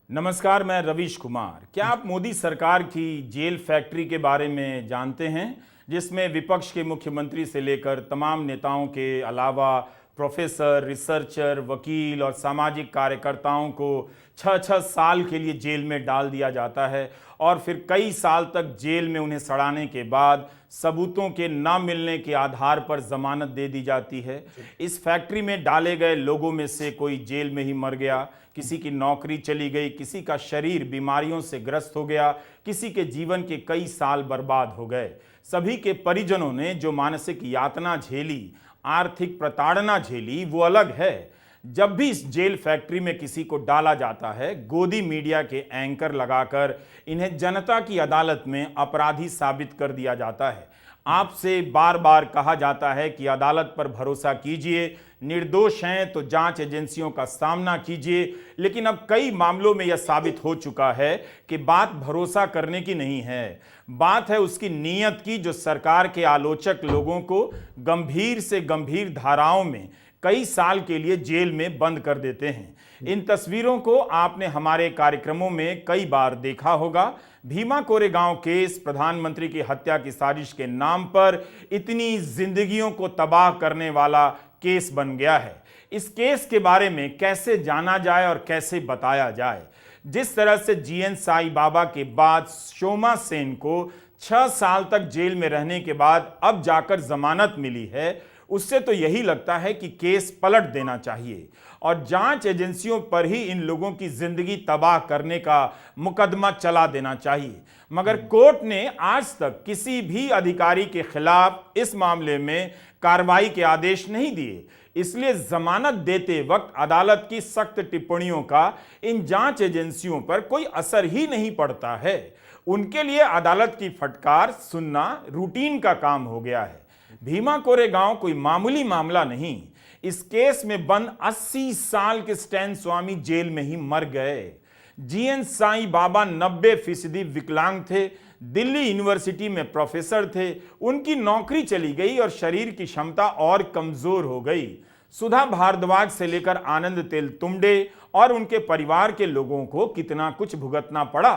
नमस्कार, मैं रवीश कुमार। क्या आप मोदी सरकार की जेल फैक्ट्री के बारे में जानते हैं, जिसमें विपक्ष के मुख्यमंत्री से लेकर तमाम नेताओं के अलावा प्रोफेसर, रिसर्चर, वकील और सामाजिक कार्यकर्ताओं को 6-6 साल के लिए जेल में डाल दिया जाता है और फिर कई साल तक जेल में उन्हें सड़ाने के बाद सबूतों के न मिलने के आधार पर जमानत दे दी जाती है। इस फैक्ट्री में डाले गए लोगों में से कोई जेल में ही मर गया, किसी की नौकरी चली गई, किसी का शरीर बीमारियों से ग्रस्त हो गया, किसी के जीवन के कई साल बर्बाद हो गए। सभी के परिजनों ने जो मानसिक यातना झेली, आर्थिक प्रताड़ना झेली, वो अलग है। जब भी इस जेल फैक्ट्री में किसी को डाला जाता है, गोदी मीडिया के एंकर लगाकर इन्हें जनता की अदालत में अपराधी साबित कर दिया जाता है। आपसे बार बार कहा जाता है कि अदालत पर भरोसा कीजिए, निर्दोष हैं तो जांच एजेंसियों का सामना कीजिए, लेकिन अब कई मामलों में यह साबित हो चुका है कि बात भरोसा करने की नहीं है, बात है उसकी नीयत की, जो सरकार के आलोचक लोगों को गंभीर से गंभीर धाराओं में कई साल के लिए जेल में बंद कर देते हैं। इन तस्वीरों को आपने हमारे कार्यक्रमों में कई बार देखा होगा। भीमा कोरेगांव केस प्रधानमंत्री की हत्या की साजिश के नाम पर इतनी जिंदगियों को तबाह करने वाला केस बन गया है। इस केस के बारे में कैसे जाना जाए और कैसे बताया जाए। जिस तरह से जीएन साईं बाबा के बाद शोमा सेन को 6 साल तक जेल में रहने के बाद अब जाकर जमानत मिली है, उससे तो यही लगता है कि केस पलट देना चाहिए और जांच एजेंसियों पर ही इन लोगों की जिंदगी तबाह करने का मुकदमा चला देना चाहिए। मगर कोर्ट ने आज तक किसी भी अधिकारी के खिलाफ इस मामले में कार्रवाई के आदेश नहीं दिए। इसलिए जमानत देते वक्त अदालत की सख्त टिप्पणियों का इन जांच एजेंसियों पर कोई असर ही नहीं पड़ता है। उनके लिए अदालत की फटकार सुनना रूटीन का काम हो गया है। भीमा कोरेगांव कोई मामूली मामला नहीं। इस केस में बंद 80 साल के स्टैन स्वामी जेल में ही मर गए। जीएन साईं बाबा 90% विकलांग थे, दिल्ली यूनिवर्सिटी में प्रोफेसर थे, उनकी नौकरी चली गई और शरीर की क्षमता और कमजोर हो गई। सुधा भारद्वाज से लेकर आनंद तेलतुंबडे और उनके परिवार के लोगों को कितना कुछ भुगतना पड़ा।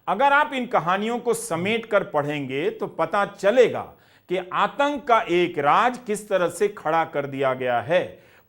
अगर आप इन कहानियों को समेट कर पढ़ेंगे तो पता चलेगा कि आतंक का एक राज किस तरह से खड़ा कर दिया गया है।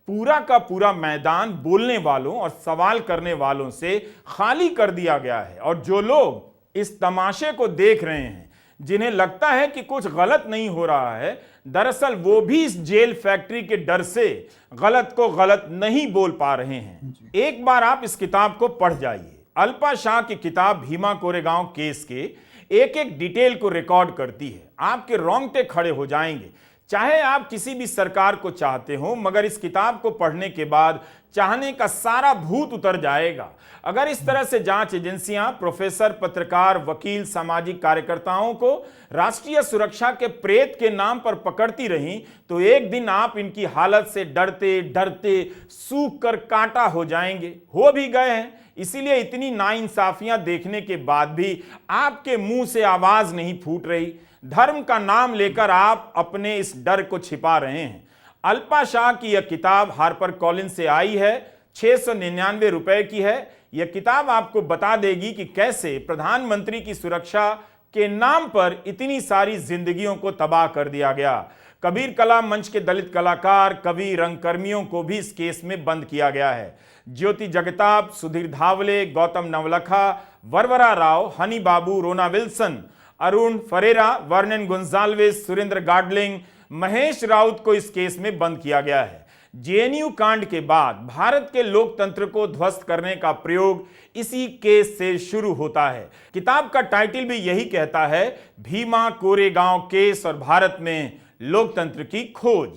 पूरा का पूरा मैदान बोलने वालों और सवाल करने वालों से खाली कर दिया गया है और जो लोग इस तमाशे को देख रहे हैं, जिन्हें लगता है कि कुछ गलत नहीं हो रहा है, दरअसल वो भी इस जेल फैक्ट्री के डर से गलत को गलत नहीं बोल पा रहे हैं। एक बार आप इस किताब को पढ़ जाइए। अल्पा शाह की किताब भीमा कोरेगांव केस के एक एक डिटेल को रिकॉर्ड करती है। आपके रोंगटे खड़े हो जाएंगे। चाहे आप किसी भी सरकार को चाहते हो, मगर इस किताब को पढ़ने के बाद चाहने का सारा भूत उतर जाएगा। अगर इस तरह से जांच एजेंसियां प्रोफेसर, पत्रकार, वकील, सामाजिक कार्यकर्ताओं को राष्ट्रीय सुरक्षा के प्रेत के नाम पर पकड़ती रहीं, तो एक दिन आप इनकी हालत से डरते डरते सूख कर कांटा हो जाएंगे। हो भी गए हैं। इसीलिए इतनी नाइंसाफियां देखने के बाद भी आपके मुंह से आवाज नहीं फूट रही। धर्म का नाम लेकर आप अपने इस डर को छिपा रहे हैं। अल्पा शाह की यह किताब हार्पर कॉलिंस से आई है, 699 रुपए की है। यह किताब आपको बता देगी कि कैसे प्रधानमंत्री की सुरक्षा के नाम पर इतनी सारी जिंदगियों को तबाह कर दिया गया। कबीर कला मंच के दलित कलाकार, कवि, रंगकर्मियों को भी इस केस में बंद किया गया है। ज्योति जगताप, सुधीर धावले, गौतम नवलखा, वरवरा राव, हनी बाबू, रोना विल्सन, अरुण फरेरा, वर्नन गोंजाल्वेस, सुरेंद्र गाडलिंग, महेश राउत को इस केस में बंद किया गया है। जेएनयू कांड के बाद भारत के लोकतंत्र को ध्वस्त करने का प्रयोग इसी केस से शुरू होता है। किताब का टाइटल भी यही कहता है, भीमा कोरेगांव केस और भारत में लोकतंत्र की खोज।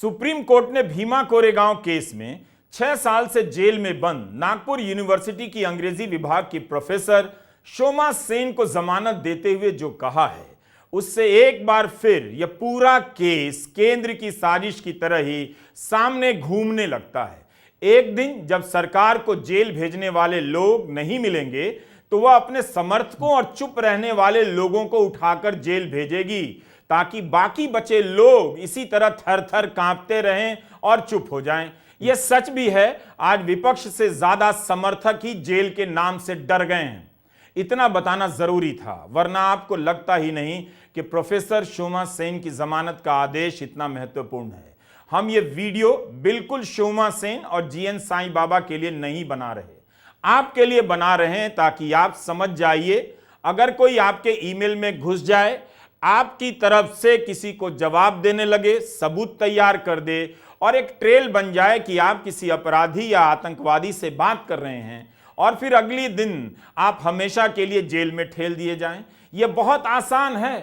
सुप्रीम कोर्ट ने भीमा कोरेगांव केस में 6 साल से जेल में बंद नागपुर यूनिवर्सिटी की अंग्रेजी विभाग की प्रोफेसर शोमा सेन को जमानत देते हुए जो कहा है, उससे एक बार फिर यह पूरा केस केंद्र की साजिश की तरह ही सामने घूमने लगता है। एक दिन जब सरकार को जेल भेजने वाले लोग नहीं मिलेंगे, तो वह अपने समर्थकों और चुप रहने वाले लोगों को उठाकर जेल भेजेगी, ताकि बाकी बचे लोग इसी तरह थर थर कांपते रहें और चुप हो जाएं। यह सच भी है, आज विपक्ष से ज्यादा समर्थक ही जेल के नाम से डर गए हैं। इतना बताना जरूरी था, वरना आपको लगता ही नहीं कि प्रोफेसर शोमा सेन की जमानत का आदेश इतना महत्वपूर्ण है। हम ये वीडियो बिल्कुल शोमा सेन और जीएन साईं बाबा के लिए नहीं बना रहे, आपके लिए बना रहे हैं, ताकि आप समझ जाइए। अगर कोई आपके ईमेल में घुस जाए, आपकी तरफ से किसी को जवाब देने लगे, सबूत तैयार कर दे और एक ट्रेल बन जाए कि आप किसी अपराधी या आतंकवादी से बात कर रहे हैं, और फिर अगली दिन आप हमेशा के लिए जेल में ठेल दिए जाएं, यह बहुत आसान है।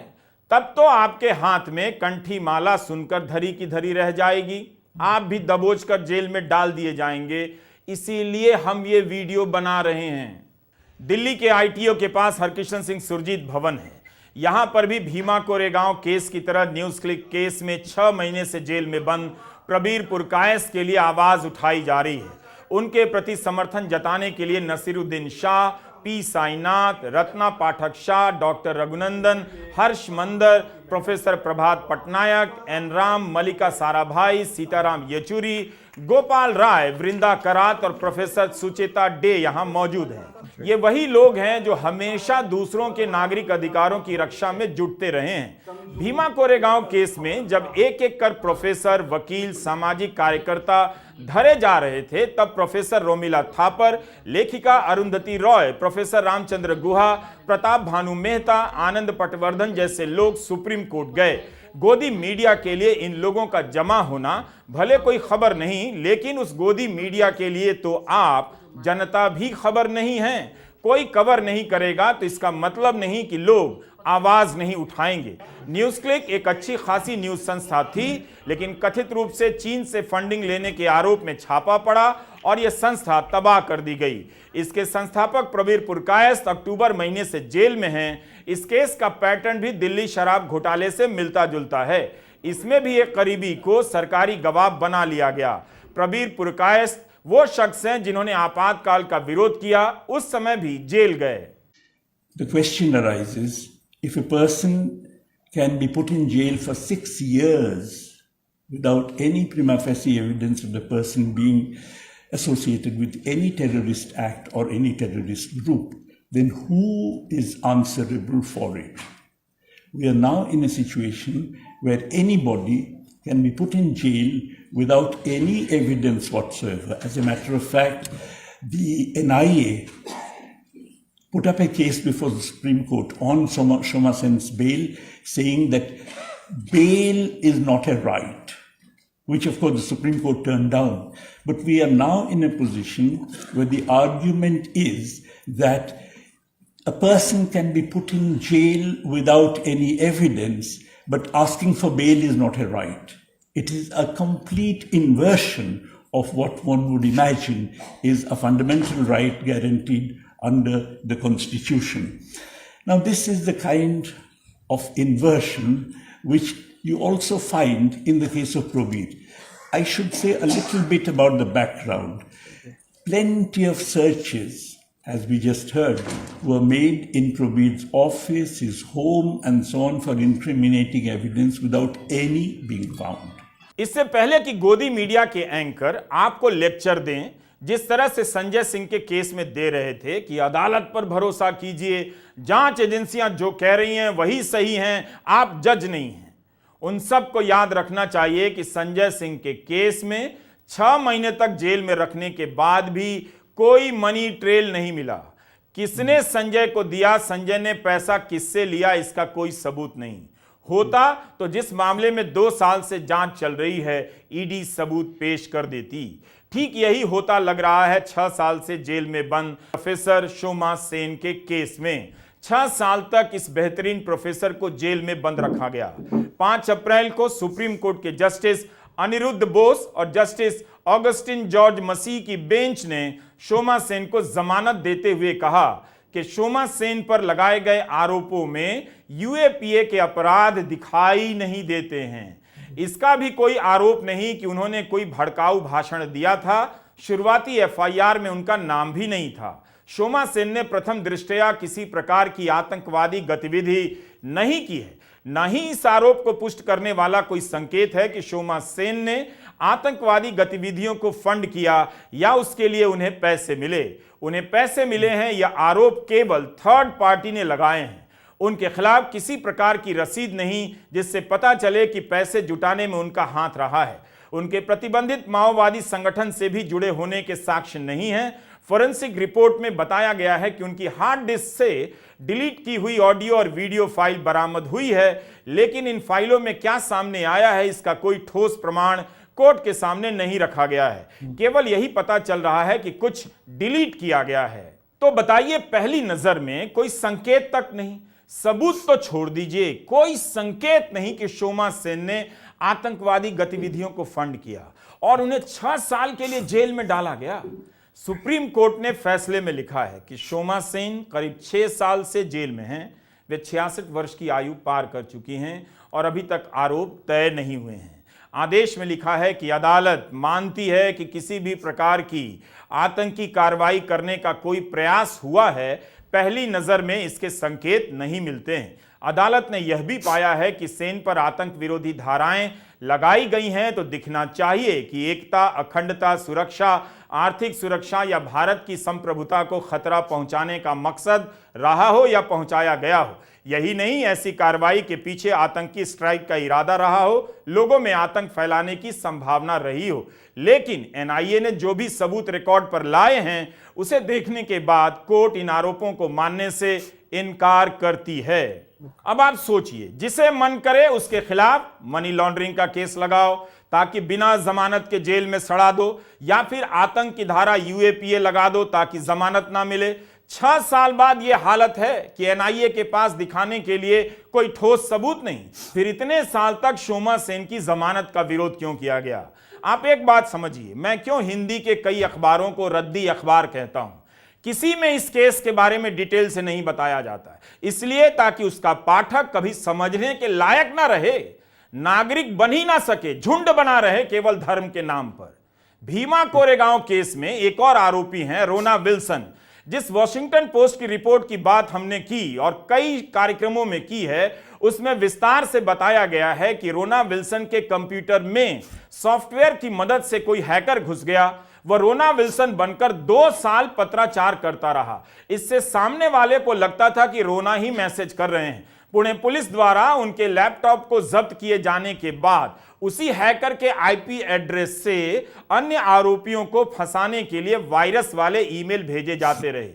तब तो आपके हाथ में कंठी माला सुनकर धरी की धरी रह जाएगी, आप भी दबोच कर जेल में डाल दिए जाएंगे। इसीलिए हम ये वीडियो बना रहे हैं। दिल्ली के आईटीओ के पास हरकिशन सिंह सुरजीत भवन है। यहां पर भी भीमा कोरेगांव केस की तरह न्यूज क्लिक केस में 6 महीने से जेल में बंद प्रबीर पुरकायस्थ के लिए आवाज उठाई जा रही है। उनके प्रति समर्थन जताने के लिए नसीरुद्दीन शाह, पी साईनाथ, रत्ना पाठक शाह, डॉक्टर रघुनंदन, हर्ष मंदर, प्रोफेसर प्रभात पटनायक, एन राम, मलिका साराभाई, सीताराम येचुरी, गोपाल राय, वृंदा करात और प्रोफेसर सुचेता डे यहां मौजूद हैं। ये वही लोग हैं जो हमेशा दूसरों के नागरिक अधिकारों की रक्षा में जुटते रहे हैं। भीमा कोरेगांव केस में जब एक एक कर प्रोफेसर, वकील, सामाजिक कार्यकर्ता धरे जा रहे थे, तब प्रोफेसर रोमिला थापर, लेखिका अरुंधति रॉय, प्रोफेसर रामचंद्र गुहा, प्रताप भानु मेहता, आनंद पटवर्धन जैसे लोग सुप्रीम कोर्ट गए। गोदी मीडिया के लिए इन लोगों का जमा होना भले कोई खबर नहीं, लेकिन उस गोदी मीडिया के लिए तो आप जनता भी खबर नहीं है। कोई कवर नहीं करेगा तो इसका मतलब नहीं कि लोग आवाज नहीं उठाएंगे। न्यूज क्लिक एक अच्छी खासी न्यूज संस्था थी, लेकिन कथित रूप से चीन से फंडिंग लेने के आरोप में छापा पड़ा और यह संस्था तबाह कर दी गई। इसके संस्थापक प्रबीर पुरकायस्थ अक्टूबर महीने से जेल में हैं। इस केस का पैटर्न भी दिल्ली शराब घोटाले से मिलता जुलता है। इसमें भी एक करीबी को सरकारी गवाह बना लिया गया। प्रबीर पुरकायस्थ वो शख्स हैं जिन्होंने आपातकाल का विरोध किया, उस समय भी जेल गए। The question arises, if a person can be put in jail for 6 years without any prima facie evidence of the person being associated with any terrorist act or any terrorist group, then who is answerable for it? We are now in a situation where anybody can be put in jail without any evidence whatsoever. As a matter of fact, the NIA put up a case before the Supreme Court on Shoma Sen's bail, saying that bail is not a right, which of course the Supreme Court turned down. But we are now in a position where the argument is that a person can be put in jail without any evidence, but asking for bail is not a right. It is a complete inversion of what one would imagine is a fundamental right guaranteed under the Constitution. Now, this is the kind of inversion which you also find in the case of Probir. I should say a little bit about the background. Plenty of searches, as we just heard, were made in Probir's office, his home, and so on for incriminating evidence without any being found. इससे पहले कि गोदी media के anchor आपको lecture दें, जिस तरह से संजय सिंह के केस में दे रहे थे कि अदालत पर भरोसा कीजिए, जांच एजेंसियां जो कह रही हैं वही सही हैं, आप जज नहीं हैं, उन सब को याद रखना चाहिए कि संजय सिंह के केस में 6 महीने तक जेल में रखने के बाद भी कोई मनी ट्रेल नहीं मिला। किसने संजय को दिया, संजय ने पैसा किससे लिया, इसका कोई सबूत नहीं। होता तो जिस मामले में 2 साल से जांच चल रही है, ईडी सबूत पेश कर देती। ठीक यही होता लग रहा है 6 साल से जेल में बंद प्रोफेसर शोमा सेन के केस में। 6 साल तक इस बेहतरीन प्रोफेसर को जेल में बंद रखा गया। 5 अप्रैल को सुप्रीम कोर्ट के जस्टिस अनिरुद्ध बोस और जस्टिस ऑगस्टिन जॉर्ज मसीह की बेंच ने शोमा सेन को जमानत देते हुए कहा कि शोमा सेन पर लगाए गए आरोपों में यूएपीए के अपराध दिखाई नहीं देते हैं। इसका भी कोई आरोप नहीं कि उन्होंने कोई भड़काऊ भाषण दिया था। शुरुआती एफआईआर में उनका नाम भी नहीं था। शोमा सेन ने प्रथम दृष्टया किसी प्रकार की आतंकवादी गतिविधि नहीं की है। न ही इस आरोप को पुष्ट करने वाला कोई संकेत है कि शोमा सेन ने आतंकवादी गतिविधियों को फंड किया या उसके लिए उन्हें पैसे मिले। उन्हें पैसे मिले हैं यह आरोप केवल थर्ड पार्टी ने लगाए हैं। उनके खिलाफ किसी प्रकार की रसीद नहीं जिससे पता चले कि पैसे जुटाने में उनका हाथ रहा है। उनके प्रतिबंधित माओवादी संगठन से भी जुड़े होने के साक्ष्य नहीं हैं। फोरेंसिक रिपोर्ट में बताया गया है कि उनकी हार्ड डिस्क से डिलीट की हुई ऑडियो और वीडियो फाइल बरामद हुई है, लेकिन इन फाइलों में क्या सामने आया है इसका कोई ठोस प्रमाण कोर्ट के सामने नहीं रखा गया है। केवल यही पता चल रहा है कि कुछ डिलीट किया गया है। तो बताइए, पहली नजर में कोई संकेत तक नहीं, सबूत तो छोड़ दीजिए, कोई संकेत नहीं कि शोमा सेन ने आतंकवादी गतिविधियों को फंड किया और उन्हें 6 साल के लिए जेल में डाला गया। सुप्रीम कोर्ट ने फैसले में लिखा है कि शोमा सेन करीब 6 साल से जेल में हैं। वे 66 वर्ष की आयु पार कर चुकी हैं और अभी तक आरोप तय नहीं हुए हैं। आदेश में लिखा है कि अदालत मानती है कि किसी भी प्रकार की आतंकी कार्रवाई करने का कोई प्रयास हुआ है, पहली नजर में इसके संकेत नहीं मिलते हैं। अदालत ने यह भी पाया है कि सेन पर आतंक विरोधी धाराएं लगाई गई हैं तो दिखना चाहिए कि एकता, अखंडता, सुरक्षा, आर्थिक सुरक्षा या भारत की संप्रभुता को खतरा पहुंचाने का मकसद रहा हो या पहुंचाया गया हो। यही नहीं, ऐसी कार्रवाई के पीछे आतंकी स्ट्राइक का इरादा रहा हो, लोगों में आतंक फैलाने की संभावना रही हो। लेकिन एनआईए ने जो भी सबूत रिकॉर्ड पर लाए हैं उसे देखने के बाद कोर्ट इन आरोपों को मानने से इनकार करती है। अब आप सोचिए, जिसे मन करे उसके खिलाफ मनी लॉन्ड्रिंग का केस लगाओ ताकि बिना जमानत के जेल में सड़ा दो, या फिर आतंक की धारा यूएपीए लगा दो ताकि जमानत ना मिले। 6 साल बाद यह हालत है कि एनआईए के पास दिखाने के लिए कोई ठोस सबूत नहीं। फिर इतने साल तक शोमा सेन की जमानत का विरोध क्यों किया गया? आप एक बात समझिए, मैं क्यों हिंदी के कई अखबारों को रद्दी अखबार कहता हूं। किसी में इस केस के बारे में डिटेल से नहीं बताया जाता है, इसलिए ताकि उसका पाठक कभी समझने के लायक ना रहे, नागरिक बन ही ना सके, झुंड बना रहे केवल धर्म के नाम पर। भीमा कोरेगांव केस में एक और आरोपी हैं रोना विल्सन। जिस वॉशिंगटन पोस्ट की रिपोर्ट की बात हमने की और कई कार्यक्रमों में की है, उसमें विस्तार से बताया गया है कि रोना विल्सन के कंप्यूटर में सॉफ्टवेयर की मदद से कोई हैकर घुस गया। वह रोना विल्सन बनकर 2 साल पत्राचार करता रहा। इससे सामने वाले को लगता था कि रोना ही मैसेज कर रहे हैं। पुणे पुलिस द्वारा उनके लैपटॉप को जब्त किए जाने के बाद उसी हैकर के आईपी एड्रेस से अन्य आरोपियों को फंसाने के लिए वायरस वाले ईमेल भेजे जाते रहे।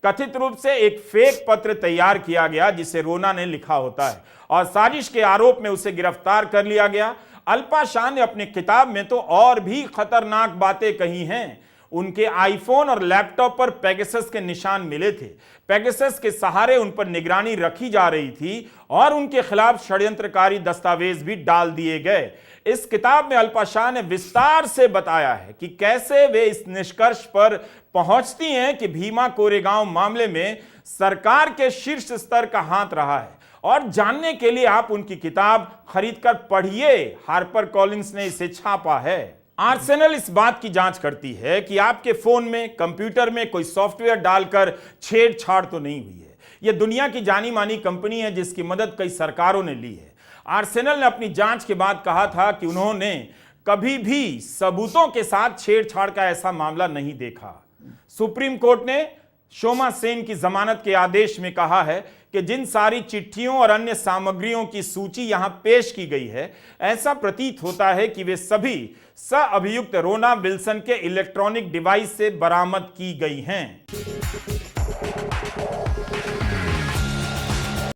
कथित रूप से एक फेक पत्र तैयार किया गया जिसे रोना ने लिखा होता है और साजिश के आरोप में उसे गिरफ्तार कर लिया गया। अल्पा शाह ने अपनी किताब में तो और भी खतरनाक बातें कही हैं। उनके आईफोन और लैपटॉप पर पेगासस के निशान मिले थे। पेगासस के सहारे उन पर निगरानी रखी जा रही थी और उनके खिलाफ षड्यंत्रकारी दस्तावेज भी डाल दिए गए। इस किताब में अल्पा शाह ने विस्तार से बताया है कि कैसे वे इस निष्कर्ष पर पहुंचती हैं कि भीमा कोरेगांव मामले में सरकार के शीर्ष स्तर का हाथ रहा है। और जानने के लिए आप उनकी किताब खरीदकर पढ़िए, हार्पर कॉलिंस ने इसे छापा है। आर्सेनल इस बात की जांच करती है कि आपके फोन में, कंप्यूटर में कोई सॉफ्टवेयर डालकर छेड़छाड़ तो नहीं हुई है। यह दुनिया की जानी मानी कंपनी है जिसकी मदद कई सरकारों ने ली है। आर्सेनल ने अपनी जांच के बाद कहा था कि उन्होंने कभी भी सबूतों के साथ छेड़छाड़ का ऐसा मामला नहीं देखा। सुप्रीम कोर्ट ने शोमा सेन की जमानत के आदेश में कहा है कि जिन सारी चिट्ठियों और अन्य सामग्रियों की सूची यहां पेश की गई है, ऐसा प्रतीत होता है कि वे सभी सह अभियुक्त रोना विल्सन के इलेक्ट्रॉनिक डिवाइस से बरामद की गई हैं।